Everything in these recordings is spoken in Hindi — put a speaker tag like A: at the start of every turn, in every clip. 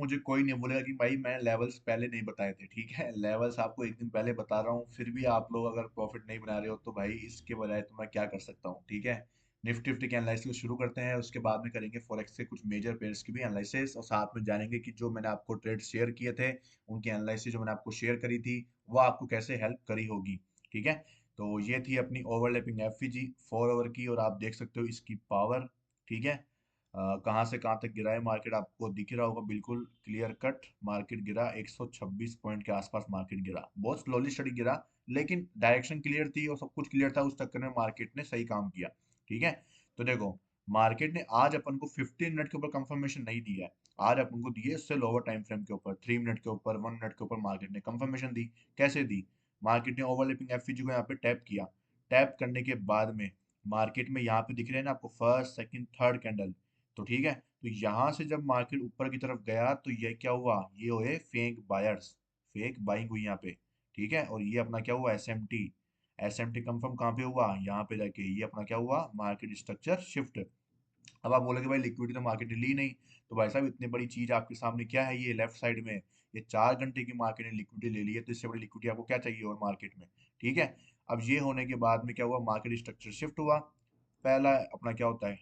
A: मुझे कोई नहीं बोलेगा कि भाई मैं लेवल्स पहले नहीं बताए थे, ठीक है। लेवल्स आपको एक दिन पहले बता रहा हूँ, फिर भी आप लोग अगर प्रॉफिट नहीं बना रहे हो तो भाई इसके बजाय तो मैं क्या कर सकता हूँ, ठीक है। निफ्टी फिफ्टी के एनालिसिस को शुरू करते हैं, उसके बाद में करेंगे फॉरेक्स के कुछ मेजर पेयर्स की भी एनालिसिस, और साथ में जानेंगे कि जो मैंने आपको ट्रेड शेयर किए थे उनकी एनालिसिस जो मैंने आपको शेयर करी थी वो आपको कैसे हेल्प करी होगी, ठीक है। तो ये थी अपनी ओवरलैपिंग एफवीजी 4 आवर की, और आप देख सकते हो इसकी पावर, ठीक है। कहाँ से कहाँ तक गिरा है मार्केट आपको दिख रहा होगा, बिल्कुल क्लियर कट मार्केट गिरा, 126 पॉइंट के आसपास मार्केट गिरा, बहुत स्लोली स्टडी गिरा, लेकिन डायरेक्शन क्लियर थी और सब कुछ क्लियर था, उस चक्कर में मार्केट ने सही काम किया, ठीक है। तो देखो, मार्केट ने आज अपन को 15 मिनट के ऊपर कंफर्मेशन नहीं दिया है, आज अपन को दिए उससे लोअर टाइम फ्रेम के ऊपर, 3 मिनट के ऊपर, 1 मिनट के ऊपर मार्केट ने कंफर्मेशन दी। कैसे दी? मार्केट ने ओवरलैपिंग एफवीजी को यहाँ पे टैप किया, टैप करने के बाद में मार्केट में यहाँ पे दिख रहे हैं ना आपको फर्स्ट सेकंड थर्ड कैंडल, तो ठीक है। तो यहाँ से जब मार्केट ऊपर की तरफ गया तो ये क्या हुआ, ये हुए फेक बायर्स, फेक बाइंग हुई यहाँ पे, ठीक है। और ये अपना क्या हुआ, एसएमटी, एसएमटी कंफर्म कहाँ पे हुआ, यहाँ पे जाके ये अपना क्या हुआ, मार्केट स्ट्रक्चर शिफ्ट। अब आप बोलोगे भाई लिक्विडिटी तो मार्केट ने ली नहीं, तो भाई साहब इतनी बड़ी चीज आपके सामने क्या है, ये लेफ्ट साइड में ये 4 घंटे की मार्केट ने लिक्विडिटी ले ली है, तो इससे बड़ी लिक्विडिटी आपको क्या चाहिए और मार्केट में, ठीक है। अब ये होने के बाद में क्या हुआ, मार्केट स्ट्रक्चर शिफ्ट हुआ। पहला अपना क्या होता है,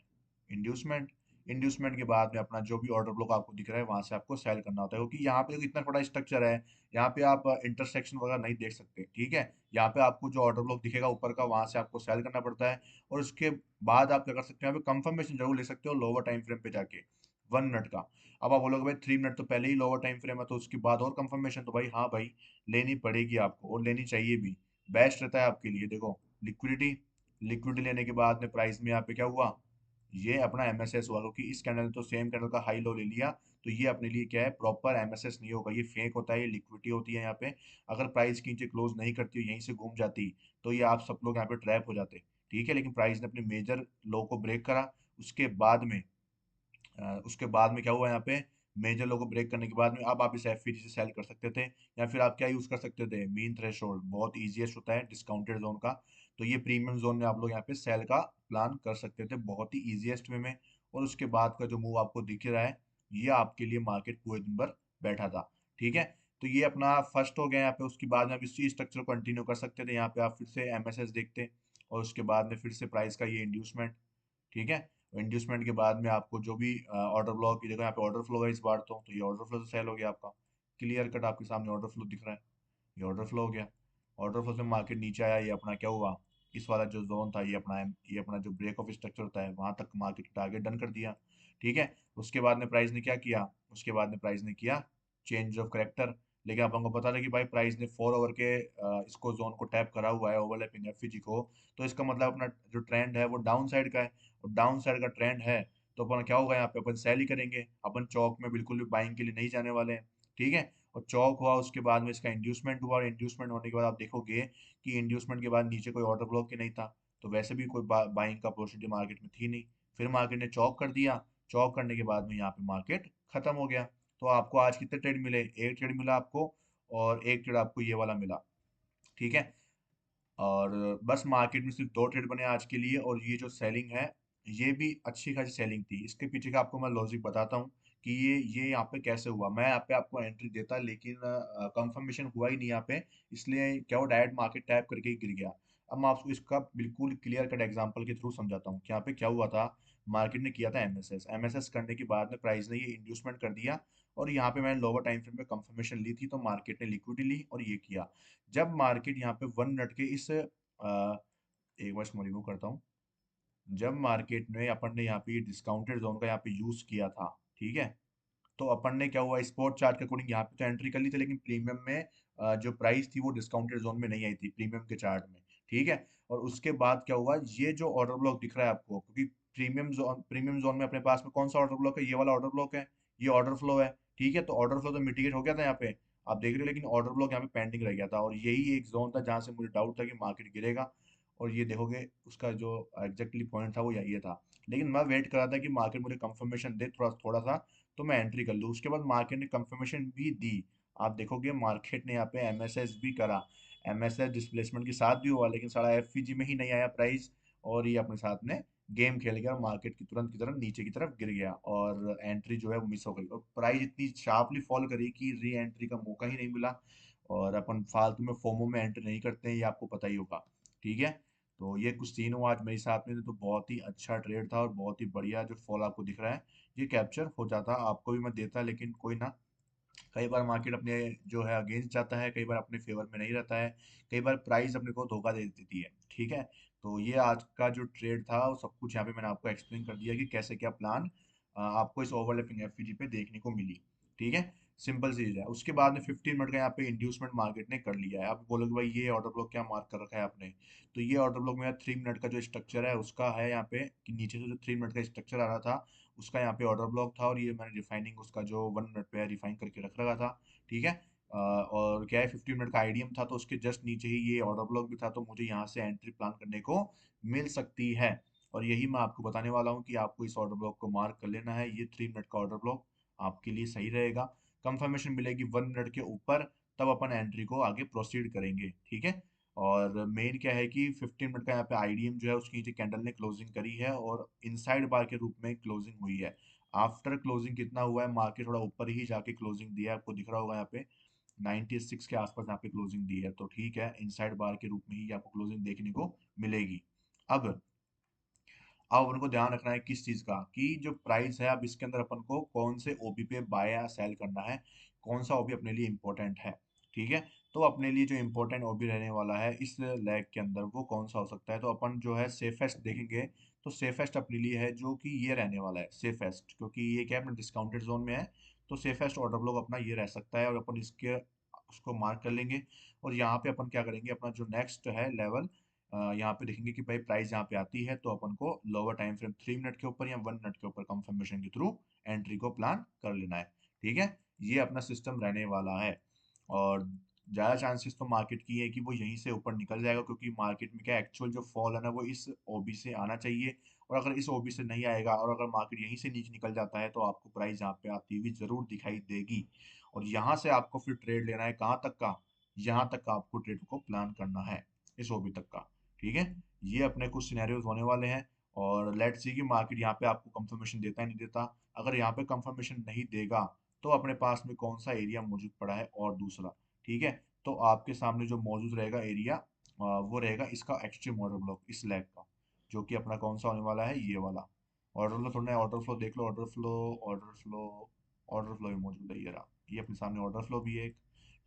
A: इंड्यूसमेंट, इंड्यूसमेंट के बाद में अपना जो भी ऑर्डर ब्लॉक आपको दिख रहा है वहां से आपको सेल करना होता है, क्योंकि यहाँ पे देखो इतना बड़ा स्ट्रक्चर है, यहाँ पे आप इंटरसेक्शन वगैरह नहीं देख सकते, ठीक है। यहाँ पे आपको जो ऑर्डर ब्लॉक दिखेगा ऊपर का वहां से आपको सेल करना पड़ता है, और उसके बाद आप क्या कर सकते हैं, यहाँ पे कंफर्मेशन जरूर ले सकते हो लोअर टाइम फ्रेम पे जाके, 1 मिनट का। अब आप बोलोगे भाई 3 मिनट तो पहले ही लोअर टाइम फ्रेम है, तो उसके बाद और कंफर्मेशन, तो भाई हाँ भाई लेनी पड़ेगी आपको, और लेनी चाहिए भी, बेस्ट रहता है आपके लिए। देखो लिक्विडिटी, लिक्विडिटी लेने के बाद में प्राइस में यहाँ पे क्या हुआ, ये अपना एमएसएस हुआ, क्योंकि इस कैंडल तो सेम कैंडल का हाई लो ले लिया, तो ये अपने लिए क्या है, प्रॉपर एमएसएस नहीं होगा, ये फेक होता है, ये लिक्विडिटी होती है यहाँ पे। अगर प्राइस की नीचे क्लोज नहीं करती हो, यहीं से घूम जाती, तो ये आप सब लोग यहाँ पे ट्रैप हो जाते, ठीक है। लेकिन प्राइस ने अपने मेजर लो को ब्रेक करा, उसके बाद में उसके बाद में क्या हुआ यहाँ पे, मेजर लो को ब्रेक करने के बाद में अब आप इस एफपीजी से सेल कर सकते थे, या फिर आप क्या यूज कर सकते थे, मीन थ्रेशोल्ड, बहुत इजीएस्ट होता है डिस्काउंटेड जोन का, तो ये प्रीमियम जोन में आप लोग यहाँ पे सेल का प्लान कर सकते थे बहुत ही इजीएस्ट वे में। और उसके बाद का जो मूव आपको दिख रहा है, ये आपके लिए मार्केट पूरे दिन भर बैठा था, ठीक है। तो ये अपना फर्स्ट हो गया यहाँ पे, उसके बाद में आप इसी स्ट्रक्चर को कंटिन्यू कर सकते थे, यहाँ पे आप फिर से एमएसएस देखते, और उसके बाद में फिर से प्राइस का ये इंड्यूसमेंट, ठीक है। इंड्यूसमेंट के बाद में आपको जो भी ऑर्डर ब्लॉक की जगह यहाँ पे ऑर्डर फ्लो है इस बार, तो ये ऑर्डर फ्लो से सेल हो गया आपका, क्लियर कट आपके सामने ऑर्डर फ्लो दिख रहा है, ये ऑर्डर फ्लो हो गया। ऑर्डर फ्लो से मार्केट नीचे आया, ये अपना क्या हुआ, इस वाला जो जोन था ये अपना जो ब्रेक ऑफ स्ट्रक्चर होता है वहां तक मार्केट टारगेट डन कर दिया, ठीक है। उसके बाद में प्राइस ने क्या किया, उसके बाद में प्राइस ने किया चेंज ऑफ करेक्टर, लेकिन आप हमको पता था कि भाई प्राइस ने 4 ओवर के इसको जोन को टैप करा हुआ है, ओवरलैपिंग एफईजी को, तो इसका मतलब अपना जो ट्रेंड है वो डाउन साइड का है, और डाउन साइड का ट्रेंड है, तो अपन क्या होगा यहाँ पे, अपन सेल ही करेंगे, अपन चौक में बिल्कुल भी बाइंग के लिए नहीं जाने वाले हैं, ठीक है। और चौक हुआ, उसके बाद में इसका इंड्यूसमेंट हुआ, और इंड्यूसमेंट होने के बाद आप देखोगे कि इंड्यूसमेंट के बाद नीचे कोई ऑर्डर ब्लॉक ही नहीं था, तो वैसे भी कोई बाइंग का प्रोसीजर मार्केट में थी नहीं। फिर मार्केट ने चौक कर दिया, चौक करने के बाद में यहाँ पे मार्केट खत्म हो गया। तो आपको आज कितने ट्रेड मिले, एक ट्रेड मिला आपको, और एक ट्रेड आपको ये वाला मिला, ठीक है। और बस मार्केट में सिर्फ 2 ट्रेड बने आज के लिए, और ये जो सेलिंग है ये भी अच्छी खासी सेलिंग थी, इसके पीछे का आपको मैं लॉजिक बताता हूँ कि ये यहाँ पे कैसे हुआ। मैं यहाँ पे आपको एंट्री देता, लेकिन कंफर्मेशन हुआ ही नहीं यहाँ पे, इसलिए क्या वो डायरेक्ट मार्केट टैप करके ही गिर गया। अब मैं आपको इसका बिल्कुल क्लियर कट एग्जांपल के थ्रू समझाता हूँ कि यहाँ पे क्या हुआ था। मार्केट ने किया था एमएसएस, एमएसएस करने के बाद में प्राइस ने ये इंड्यूसमेंट कर दिया, और यहाँ पे मैंने लोअर टाइम फ्रेम में कंफर्मेशन ली थी, तो मार्केट ने लिक्विडिटी ली और ये किया। जब मार्केट यहाँ पे 1 मिनट के इस एक बार इसको रिमूव करता हूँ, जब मार्केट में अपन ने यहाँ पे डिस्काउंटेड जोन का यहाँ पे यूज किया था, ठीक है, तो अपन ने क्या हुआ, स्पॉट चार्ट के अकॉर्डिंग यहाँ पे तो एंट्री कर ली थी, लेकिन प्रीमियम में जो प्राइस थी वो डिस्काउंटेड जोन में नहीं आई थी प्रीमियम के चार्ट में, ठीक है। और उसके बाद क्या हुआ, ये जो ऑर्डर ब्लॉक दिख रहा है आपको, क्योंकि प्रीमियम जोन में अपने पास में कौन सा ऑर्डर ब्लॉक है, ये वाला ऑर्डर ब्लॉक है, ये ऑर्डर फ्लो है, ठीक है। तो ऑर्डर फ्लो तो मिटिगेट हो गया था यहाँ पे, आप देख रहे हो, लेकिन ऑर्डर ब्लॉक यहाँ पे पेंडिंग रह गया था, और यही एक जोन था जहां से मुझे डाउट था कि मार्केट गिरेगा, और ये देखोगे उसका जो एग्जैक्टली पॉइंट था वो यही था। लेकिन मैं वेट कर रहा था कि मार्केट मुझे कंफर्मेशन दे थोड़ा थोड़ा सा, तो मैं एंट्री कर लूँ। उसके बाद मार्केट ने कंफर्मेशन भी दी, आप देखोगे मार्केट ने यहाँ पे एमएसएस भी करा, एमएसएस डिस्प्लेसमेंट के साथ भी हुआ, लेकिन सारा एफवीजी में ही नहीं आया प्राइस, और ये अपने साथ में गेम खेल गया, मार्केट की तरफ नीचे की तरफ गिर गया और एंट्री जो है वो मिस हो गई, और प्राइस इतनी शार्पली फॉल करी कि री एंट्री का मौका ही नहीं मिला। और अपन फालतू में फोमो में एंट्री नहीं करते हैं, ये आपको पता ही होगा। ठीक है, तो ये कुछ सीन हुआ आज मेरे साथ में, तो बहुत ही अच्छा ट्रेड था और बहुत ही बढ़िया जो फॉल आपको दिख रहा है ये कैप्चर हो जाता, आपको भी मैं देता, लेकिन कोई ना। कई बार मार्केट अपने जो है अगेंस्ट जाता है, कई बार अपने फेवर में नहीं रहता है, कई बार प्राइस अपने को धोखा दे देती है। ठीक है, तो ये आज का जो ट्रेड था वो सब कुछ यहाँ पे मैंने आपको एक्सप्लेन कर दिया कि कैसे क्या प्लान आपको इस ओवरलैपिंग एफपीजी पे देखने को मिली। ठीक है, सिंपल सी चीज है। उसके बाद में 15 मिनट का यहाँ पे इंड्यूसमेंट मार्केट ने कर लिया है। आप बोलोगे भाई ये ऑर्डर ब्लॉक क्या मार्क कर रखा है आपने, तो ये ऑर्डर ब्लॉक मेरा 3 मिनट का जो स्ट्रक्चर है उसका है यहाँ पे, कि नीचे से जो 3 मिनट का स्ट्रक्चर आ रहा था उसका यहाँ पे ऑर्डर ब्लॉक था, और ये मैंने रिफाइनिंग उसका जो 1 मिनट पे है रिफाइन करके रख रखा था। ठीक है, और क्या है 15 मिनट का आईडीएम था, तो उसके जस्ट नीचे ही ये ऑर्डर ब्लॉक भी था, तो मुझे यहाँ से एंट्री प्लान करने को मिल सकती है। और यही मैं आपको बताने वाला हूँ कि आपको इस ऑर्डर ब्लॉक को मार्क कर लेना है, ये 3 मिनट का ऑर्डर ब्लॉक आपके लिए सही रहेगा। कंफर्मेशन मिलेगी 1 मिनट के ऊपर, तब अपन एंट्री को आगे प्रोसीड करेंगे। ठीक है, और मेन क्या है कि 15 मिनट का यहाँ पे आईडीएम जो है उसकी नीचे कैंडल ने क्लोजिंग करी है और इनसाइड बार के रूप में क्लोजिंग हुई है। आफ्टर क्लोजिंग कितना हुआ है, मार्केट थोड़ा ऊपर ही जाके क्लोजिंग दिया है, आपको दिख रहा होगा यहाँ पे 96 के आसपास यहाँ पे क्लोजिंग दी है, तो ठीक है, इनसाइड बार के रूप में ही आपको क्लोजिंग देखने को मिलेगी। अब अब अपन को ध्यान रखना है किस चीज का, कि जो प्राइस है अब इसके अंदर अपन को कौन से ओबी पे बाय या सेल करना है, कौन सा ओबी अपने लिए इंपॉर्टेंट है। ठीक है, तो अपने लिए जो इंपॉर्टेंट ओबी रहने वाला है इस लैग के अंदर वो कौन सा हो सकता है, तो अपन जो है सेफेस्ट देखेंगे। तो सेफेस्ट अपने लिए है जो कि ये रहने वाला है सेफेस्ट, क्योंकि ये क्या है अपना डिस्काउंटेड जोन में है, तो सेफेस्ट ऑर्डर ब्लॉक अपना ये रह सकता है, और अपन इसके उसको मार्क कर लेंगे। और यहाँ पे अपन क्या करेंगे, अपना जो नेक्स्ट है लेवल, यहाँ पे देखेंगे कि भाई प्राइस यहाँ पे आती है, तो अपन को लोअर टाइम फ्रेम 3 मिनट के ऊपर या 1 मिनट के ऊपर कंफर्मेशन के थ्रू एंट्री को प्लान कर लेना है। ठीक है, ये अपना सिस्टम रहने वाला है। और ज़्यादा चांसेस तो मार्केट की है कि वो यहीं से ऊपर निकल जाएगा, क्योंकि मार्केट में क्या एक्चुअल जो फॉल है ना वो इस ओबी से आना चाहिए, और अगर इस ओबी से नहीं आएगा और अगर मार्केट यहीं से नीचे निकल जाता है तो आपको प्राइस यहाँ पे आती हुई जरूर दिखाई देगी। और यहाँ से आपको फिर ट्रेड लेना है कहाँ तक का, यहाँ तक का आपको ट्रेड को प्लान करना है, इस ओबी तक का। ठीक है, ये अपने कुछ सिनेरियोज होने वाले हैं, और लेट्स सी कि मार्केट यहाँ पे आपको कंफर्मेशन देता है नहीं देता। अगर यहाँ पे कंफर्मेशन नहीं देगा तो अपने पास में कौन सा एरिया मौजूद पड़ा है, और दूसरा। ठीक है, तो आपके सामने जो मौजूद रहेगा एरिया वो रहेगा इसका एक्सट्रीम ऑर्डर ब्लॉक इस लेग का, जो कि अपना कौन सा होने वाला है, ये वाला। ऑर्डर फ्लो थोड़ा, ऑर्डर फ्लो देख लो, order flow, order flow, order flow भी मौजूद है, ये रहा, ये अपने सामने ऑर्डर फ्लो भी है एक।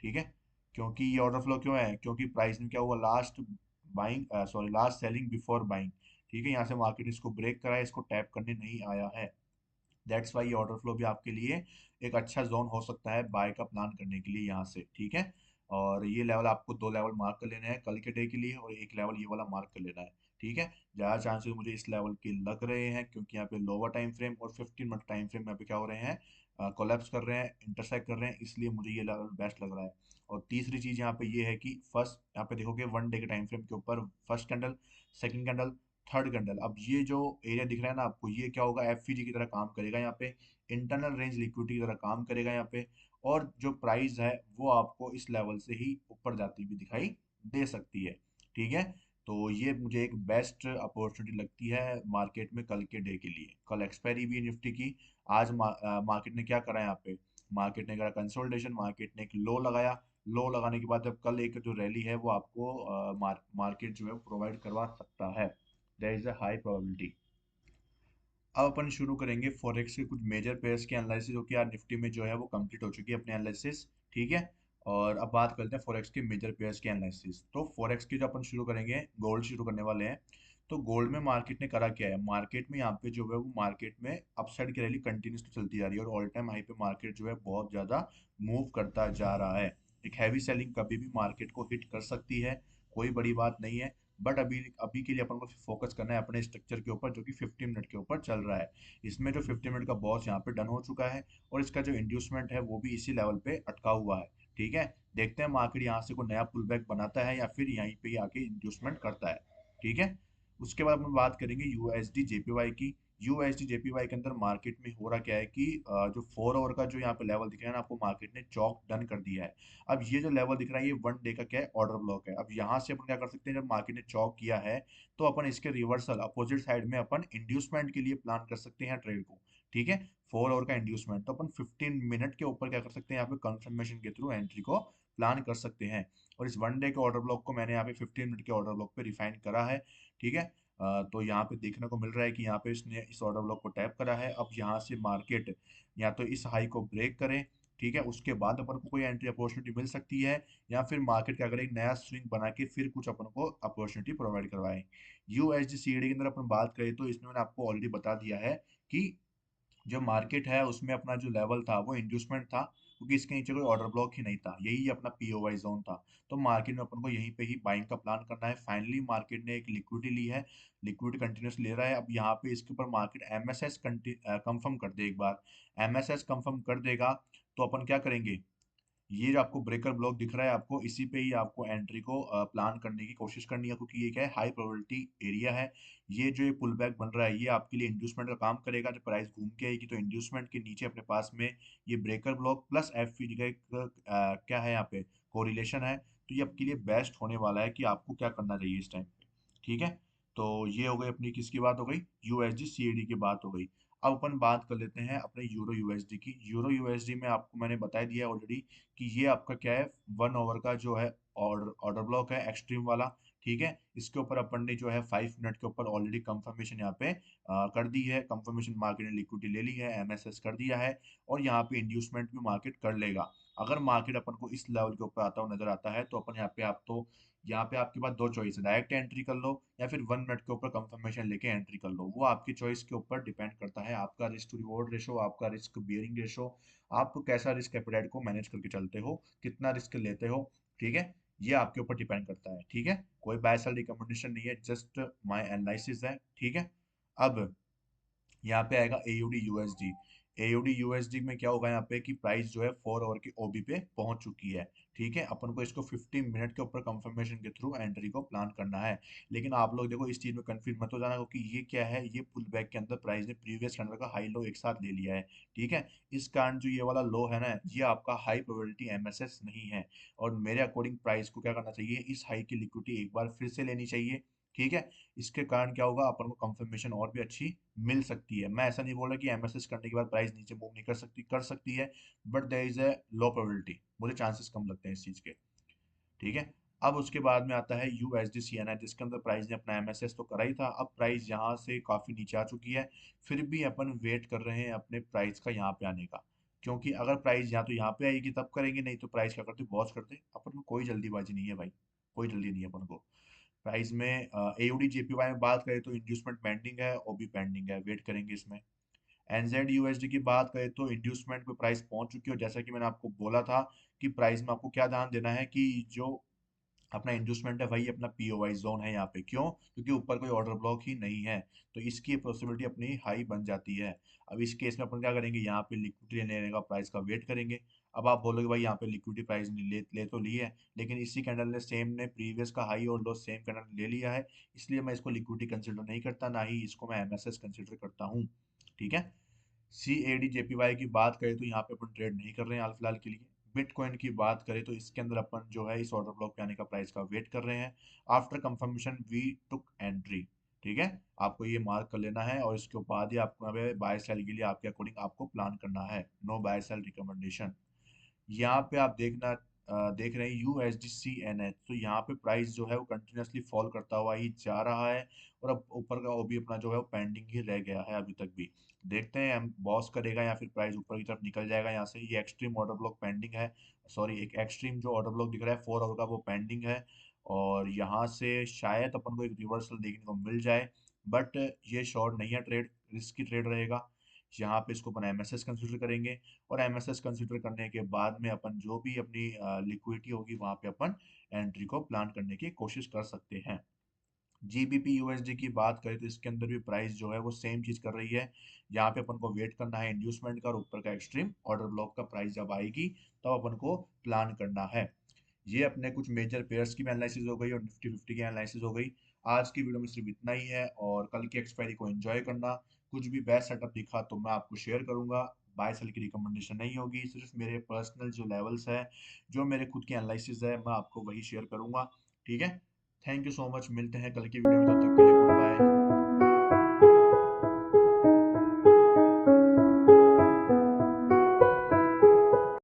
A: ठीक है, क्योंकि ये ऑर्डर फ्लो क्यों है, क्योंकि प्राइस में क्या हुआ, last buying sorry last selling before buying. ठीक है, यहाँ से मार्केट इसको ब्रेक करा है, इसको टैप करने नहीं आया है, दैट्स वाई ये ऑर्डर फ्लो भी आपके लिए एक अच्छा जोन हो सकता है बाय का प्लान करने के लिए यहाँ से। ठीक है, और ये लेवल आपको दो लेवल मार्क कर लेने हैं कल के डे के लिए, और एक लेवल ये वाला मार्क कर लेना है। ठीक है, ज़्यादा चांसेस मुझे इस लेवल के लग रहे हैं, क्योंकि यहाँ पे लोअर टाइम फ्रेम और 15 मिनट टाइम फ्रेम यहाँ पे क्या हो रहे हैं, कोलैप्स कर रहे हैं, इंटरसेक्ट कर रहे हैं, इसलिए मुझे ये लेवल बेस्ट लग रहा है। और तीसरी चीज़ यहाँ पे ये है कि फर्स्ट यहाँ पे देखोगे 1 डे के टाइम फ्रेम के ऊपर first candle, second candle, third candle, अब ये जो एरिया दिख रहा है ना आपको, ये क्या होगा, एफवीजी की तरह काम करेगा यहाँ पे, इंटरनल रेंज लिक्विडिटी की तरह काम करेगा यहाँ पे। और जो प्राइस है वो आपको इस लेवल से ही ऊपर जाती हुई दिखाई दे सकती है। ठीक है, तो ये मुझे एक बेस्ट अपॉर्चुनिटी लगती है मार्केट में कल के डे के लिए। कल एक्सपायरी भी है निफ्टी की, आज मार्केट ने क्या करा यहाँ पे, मार्केट ने करा कंसोलिडेशन, मार्केट ने एक लो लगाया, लो लगाने के बाद जब कल एक जो रैली है वो आपको मार्केट जो है प्रोवाइड करवा सकता है, there is a high probability. अब अपन शुरू करेंगे फॉरेक्स के कुछ मेजर पेयर्स के एनालिसिस, जो कि यार निफ्टी में जो है वो कंप्लीट हो चुकी है अपनी एनालिसिस। ठीक है, और अब बात करते हैं फॉरेक्स के मेजर पेयर्स के एनालिसिस। तो फॉरेक्स की जो अपन शुरू करेंगे, गोल्ड शुरू करने वाले हैं। तो गोल्ड में मार्केट ने करा क्या है, मार्केट में यहाँ पे जो है वो मार्केट में अपसाइड की रैली कंटिन्यूस तो चलती जा रही है, और ऑल टाइम हाई पे मार्केट जो है बहुत ज्यादा मूव करता जा रहा है। एक हैवी सेलिंग कभी भी मार्केट को हिट कर सकती है, कोई बड़ी बात नहीं है। बट अभी अभी के लिए अपन को फोकस करना है अपने स्ट्रक्चर के ऊपर, जो कि 15 मिनट के ऊपर चल रहा है। इसमें जो 15 मिनट का बॉस यहाँ पे डन हो चुका है, और इसका जो इंड्यूसमेंट है वो भी इसी लेवल पे अटका हुआ है। ठीक है, देखते हैं मार्केट यहाँ से कोई नया पुल बैक बनाता है या फिर यहीं पे ही आके इंड्यूसमेंट करता है। ठीक है, उसके बाद हम बात करेंगे यूएसडी जेपीवाई की। यूएसडी जेपीवाई के अंदर मार्केट में हो रहा क्या है कि जो 4 आवर का जो यहाँ पे लेवल दिख रहा है ना आपको, मार्केट ने चौक डन कर दिया है। अब ये जो लेवल दिख रहा है ये 1 डे का क्या है, ऑर्डर ब्लॉक है। अब यहाँ से अपन क्या कर सकते हैं, जब मार्केट ने चौक किया है तो अपन इसके रिवर्सल अपोजिट साइड में अपन इंड्यूसमेंट के लिए प्लान कर सकते हैं ट्रेड को। ठीक है, 4 आवर का इंड्यूसमेंट, तो अपन 15 मिनट के ऊपर क्या कर सकते हैं, यहाँ पे कंफर्मेशन के थ्रू एंट्री को प्लान कर सकते हैं। और इस 1 डे के ऑर्डर ब्लॉक को मैंने यहाँ पे 15 मिनट के ऑर्डर ब्लॉक पे रिफाइन करा है। ठीक है, तो यहाँ पे देखने को मिल रहा है कि यहाँ पे इसने इस ऑर्डर ब्लॉक को टैप करा है। अब यहाँ से मार्केट या तो इस हाई को ब्रेक करे, ठीक है, उसके बाद अपन को कोई एंट्री अपॉर्चुनिटी मिल सकती है, या फिर मार्केट क्या करे, एक नया स्विंग बना के फिर कुछ अपन को अपॉर्चुनिटी प्रोवाइड करवाए। यूएसडी सीडी के अंदर अपन बात करें तो इसमें मैंने आपको ऑलरेडी बता दिया है कि जो मार्केट है उसमें अपना जो लेवल था वो इंड्यूसमेंट था, क्योंकि इसके नीचे कोई ऑर्डर ब्लॉक ही नहीं था, यही अपना पीओवाई जोन था। तो मार्केट में अपन को यहीं पे ही बाइंग का प्लान करना है। फाइनली मार्केट ने एक लिक्विडिटी ली है, लिक्विड कंटिन्यूस ले रहा है। अब यहाँ पे इसके ऊपर मार्केट एमएसएस कंफर्म कर दे, एक बार एमएसएस कंफर्म कर देगा तो अपन क्या करेंगे, ये जो आपको ब्रेकर ब्लॉक दिख रहा है आपको, इसी पे ही आपको एंट्री को प्लान करने की कोशिश करनी है, क्योंकि ये क्या है, हाई प्रोबेबिलिटी एरिया है। ये जो ये पुल बैक बन रहा है ये आपके लिए इंड्यूसमेंट का काम करेगा। जब प्राइस घूम के आएगी तो इंड्यूसमेंट के नीचे अपने पास में ये ब्रेकर ब्लॉक प्लस एफ का एक क्या है यहाँ पे कोरिलेशन है। तो ये आपके लिए बेस्ट होने वाला है कि आपको क्या करना चाहिए इस टाइम पे। ठीक है, तो ये हो गई अपनी किसकी बात हो गई, यूएसडी सीएडी की बात हो गई। अब अपन बात कर लेते हैं अपने यूरो यूएसडी की। यूरो यूएसडी में आपको मैंने बता दिया ऑलरेडी कि ये आपका क्या है, 1 आवर का जो है ऑर्डर ऑर्डर ब्लॉक है एक्सट्रीम वाला। ठीक है, इसके ऊपर अपन ने जो है 5 मिनट के ऊपर ऑलरेडी कंफर्मेशन यहाँ पे कर दी है। कंफर्मेशन मार्केट ने लिक्विडिटी ले ली है, एमएसएस कर दिया है, और यहाँ पे इंड्यूसमेंट भी मार्केट कर लेगा। अगर मार्केट अपन को इस लेवल के ऊपर आता हुआ नजर आता है तो अपन यहाँ पे, आप तो यहाँ पे आपके पास दो चॉइस है, डायरेक्ट एंट्री कर लो या फिर 1 मिनट के ऊपर कंफर्मेशन लेके एंट्री कर लो। वो आपकी चॉइस के ऊपर डिपेंड करता है, आपका रिस्क टू रिवॉर्ड रेशो, आपका रिस्क बियरिंग रेशो, आप कैसा रिस्क एपेटाइट को मैनेज करके चलते हो, कितना रिस्क लेते हो। ठीक है, ये आपके ऊपर डिपेंड करता है। ठीक है, कोई बाय सेल रिकमेंडेशन नहीं है, जस्ट माय एनालिसिस है। ठीक है, अब यहाँ पे आएगा एयूडी यूएसडी। एयूडी यूएसडी में क्या होगा यहाँ पे कि प्राइस जो है 4 आवर के ओबी पे पहुंच चुकी है। ठीक है, अपन को इसको 15 मिनट के ऊपर कंफर्मेशन के थ्रू एंट्री को प्लान करना है। लेकिन आप लोग देखो इस चीज में कंफ्यूज मत हो जाना, क्योंकि ये क्या है, ये पुल बैक के अंदर प्राइस ने प्रीवियस कैंडल का हाई लो एक साथ ले लिया है। ठीक है, इस कारण जो ये वाला लो है ना, ये आपका हाई प्रोबेबिलिटी एमएसएस नहीं है, और मेरे अकॉर्डिंग प्राइस को क्या करना चाहिए, इस हाई की लिक्विडिटी एक बार फिर से लेनी चाहिए। ठीक है, इसके कारण क्या होगा, अपन को कंफर्मेशन और भी अच्छी मिल सकती है। मैं ऐसा नहीं बोल रहा कि एमएसएस करने के बाद प्राइस नीचे मूव नहीं कर सकती, कर सकती है, but there is a low probability, मुझे चांसेस कम लगते हैं इस चीज के। ठीक है, अब उसके बाद में आता है यूएसडी सीएनआई, जिसके अंदर प्राइस ने अपना एमएसएस तो करा ही था। अब प्राइस यहाँ से काफी नीचे आ चुकी है, फिर भी अपन वेट कर रहे हैं अपने प्राइस का यहाँ पे आने का, क्योंकि अगर प्राइस या तो यहाँ पे आएगी तब करेंगे, नहीं तो प्राइस क्या करते, बॉस करते। अपन को कोई जल्दीबाजी नहीं है भाई, कोई जल्दी नहीं है अपन को। प्राइस में एयूडी जेपीवाई में बात करें तो इंड्यूसमेंट पेंडिंग है, ओबी पेंडिंग है, वेट करेंगे इसमें। एनजेड यूएसडी की बात करें तो इंड्यूसमेंट पे प्राइस पहुंच चुकी है, और जैसा कि मैंने आपको बोला था कि प्राइस में आपको क्या ध्यान देना है कि जो अपना इंड्यूसमेंट है वही अपना पीओवाई जोन है यहाँ पे। क्यों, क्योंकि ऊपर कोई ऑर्डर ब्लॉक ही नहीं है, तो इसकी पॉसिबिलिटी अपनी हाई बन जाती है। अब इस केस में अपन क्या करेंगे, यहाँ पे लिक्विडिटी लेने का प्राइस का वेट करेंगे। अब आप बोलोगे भाई यहाँ पे लिक्विडिटी प्राइस ने ले तो ली है, लेकिन इसी कैंडल ने सेम ने प्रीवियस का हाई और लो सेम कैंडल ने ले लिया है, इसलिए मैं इसको लिक्विडिटी कंसिडर नहीं करता, ना ही इसको मैं एमएसएस कंसिडर करता हूँ। ठीक है, सी ए डी जेपीवाई की बात करें तो यहाँ पे अपन ट्रेड नहीं कर रहे हैं हाल फिलहाल के लिए। बिटकॉइन की बात करें तो इसके अंदर अपन जो है इस ऑर्डर ब्लॉक पे आने का प्राइस का वेट कर रहे हैं। After confirmation we took entry. ठीक है, आपको ये मार्क कर लेना है, और इसके बाद ही आपको बाय सेल के लिए आपके अकॉर्डिंग आपको प्लान करना है। No buy sell recommendation. यहाँ पे आप देख रहे हैं यूएसडी तो यहाँ पे प्राइस जो है वो कंटिन्यूअसली फॉल करता हुआ ही जा रहा है, और अब ऊपर का वो भी अपना जो है वो पेंडिंग ही रह गया है अभी तक भी। देखते हैं हम बॉस करेगा या फिर प्राइस ऊपर की तरफ निकल जाएगा यहाँ से। ये एक्सट्रीम ऑर्डर ब्लॉक पेंडिंग है, सॉरी, एक एक्सट्रीम जो ऑर्डर ब्लॉक दिख रहा है 4 आवर का वो पेंडिंग है, और यहाँ से शायद अपन को एक रिवर्सल देखने को मिल जाए, बट ये शॉर्ट नहीं है ट्रेड, रिस्की ट्रेड रहेगा। यहाँ पे इसको अपन एमएसएस कंसिडर करेंगे, और एमएसएस कंसिडर करने के बाद में अपन जो भी अपनी लिक्विडिटी होगी वहां पे अपन एंट्री को प्लान करने की कोशिश कर सकते हैं। जीबीपी यूएसडी की बात करें तो इसके अंदर भी प्राइस जो है वो सेम चीज कर रही है। यहाँ पे अपन को वेट करना है इंड्यूसमेंट का, और ऊपर का एक्सट्रीम ऑर्डर ब्लॉक का प्राइस जब आएगी तब अपन को प्लान करना है। ये अपने कुछ मेजर पेयर्स की भी एनालिसिस हो गई और निफ्टी 50 की एनालिसिस हो गई। आज की वीडियो में सिर्फ इतना ही है, और कल की एक्सपायरी को एंजॉय करना। कुछ भी बेस्ट सेटअप दिखा तो मैं आपको शेयर करूंगा। बाय सेल की रिकमेंडेशन नहीं होगी, सिर्फ मेरे पर्सनल जो लेवल्स है, जो मेरे खुद की एनालिसिस है, मैं आपको वही शेयर करूंगा। ठीक है, थैंक यू सो मच, मिलते हैं कल की वीडियो में, तब तक के लिए गुड बाय।